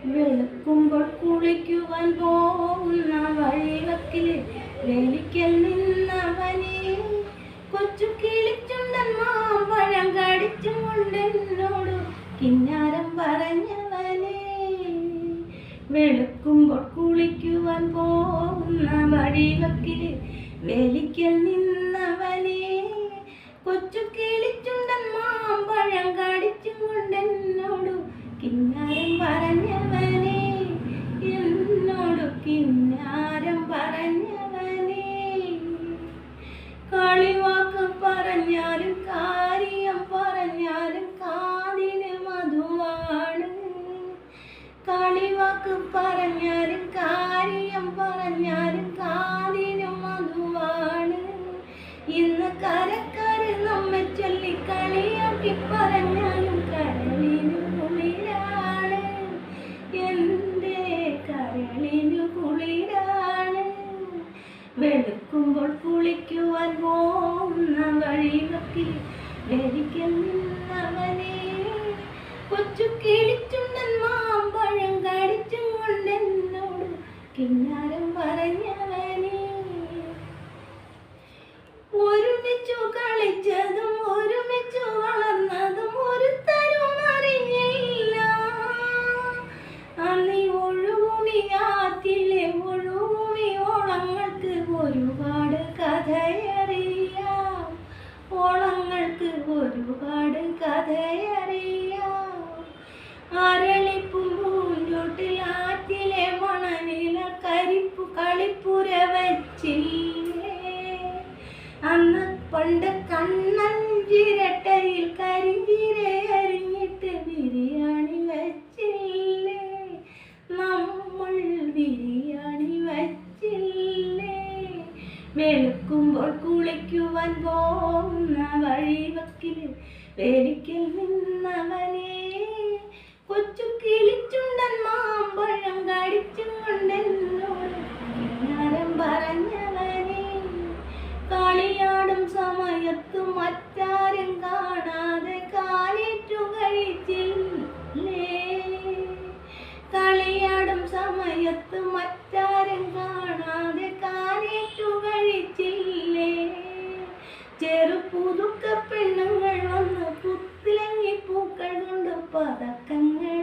വെളുക്കുമ്പോൾ കുളിക്കുവാൻ പോകുന്ന വഴിവക്കില് വേലിക്കൽ നിന്നവനെ കൊച്ചു കിളിച്ചുണ്ടൻ മാമ്പഴം കടിച്ചും കൊണ്ടെന്നോട് കിന്നാരം പറഞ്ഞവനെ. വെളുക്കുമ്പോൾ കുളിക്കുവാൻ പോകുന്ന വഴിവക്കില് വേലിക്കൽ നിന്നവനെ കൊച്ചു കിളിച്ചുണ്ടൻ മാമ്പഴം കടിച്ചും കൊണ്ടെന്നോട് കിന്നാരം പറഞ്ഞവനെ. എന്നോട് കിന്നാരം പറഞ്ഞവനെ. കളിവാക്ക് പറഞ്ഞാലും കാര്യം പറഞ്ഞാലും കാതിന് മധുവാണ്. കളിവാക്ക് പറഞ്ഞാലും കാര്യം പറഞ്ഞാലും കാതിന് മധുവാണ്. ഇന്ന് കരക്കാര് നമ്മെ ചൊല്ലി കളിയാക്കി പറഞ്ഞാലും കരളിന് കുളിരാണ്. എൻ്റെ കരളിന് കുളിരാണ്. വെളുക്കുമ്പോൾ കുളിക്കുവാൻ പോകുന്ന വഴിവക്കിൽ വേലിക്കൽ നിന്നവനെ കൊച്ചു കിളിച്ചുണ്ടൻ മാമ്പഴം കടിച്ചും കൊണ്ടെന്നോട് കിന്നാരം പറഞ്ഞവനെ. ഒരുമിച്ചു കളിച്ചതും ഒരുമിച്ചു വളർന്നതും ഒരുത്തരും അറിഞ്ഞില്ല. അന്നീ ഒഴുകുമിയാറ്റിലെ ഒഴുകുമിയോളങ്ങൾക്ക് ഒരുപാട് കഥയറിയാം. ഓളങ്ങൾക്ക് ഒരുപാട് കഥയറിയാം. അരളിപ്പൂഞ്ചോട്ടിൽ ആറ്റിലെ മണലില കരിപ്പു കളിപ്പുര വച്ചില്ലേ. അന്ന് പണ്ട് കണ്ണഞ്ചിരട്ടയിൽ കരിഞ്ചീര അരിഞ്ഞിട്ട് ബിരിയാണി വച്ചില്ലേ. നമ്മൾ ബിരിയാണി വച്ചില്ലേ. വെളുക്കുമ്പോൾ കുളിക്കുവാൻ പോകുന്ന വഴിവക്കില് വേലിക്കൽ നിന്നവനെ കൊച്ചു കിളിച്ചുണ്ടൻ മാമ്പഴം കടിച്ചും കൊണ്ടെന്നോട് കിന്നാരം പറഞ്ഞവനെ. കളിയാടും സമയത്ത് മറ്റാരും കാണാതെ കാലേറ്റു കഴിച്ചില്ലേ. കളിയാടും സമയത്ത് മറ്റാരും കാണാതെ കാലേറ്റു കഴിച്ചില്ലേ. ചെറുപുതുക്ക പെണ്ണുങ്ങൾ വന്ന് പുത്തിലങ്ങി പൂക്കൾ കൊണ്ട് പതക്കങ്ങൾ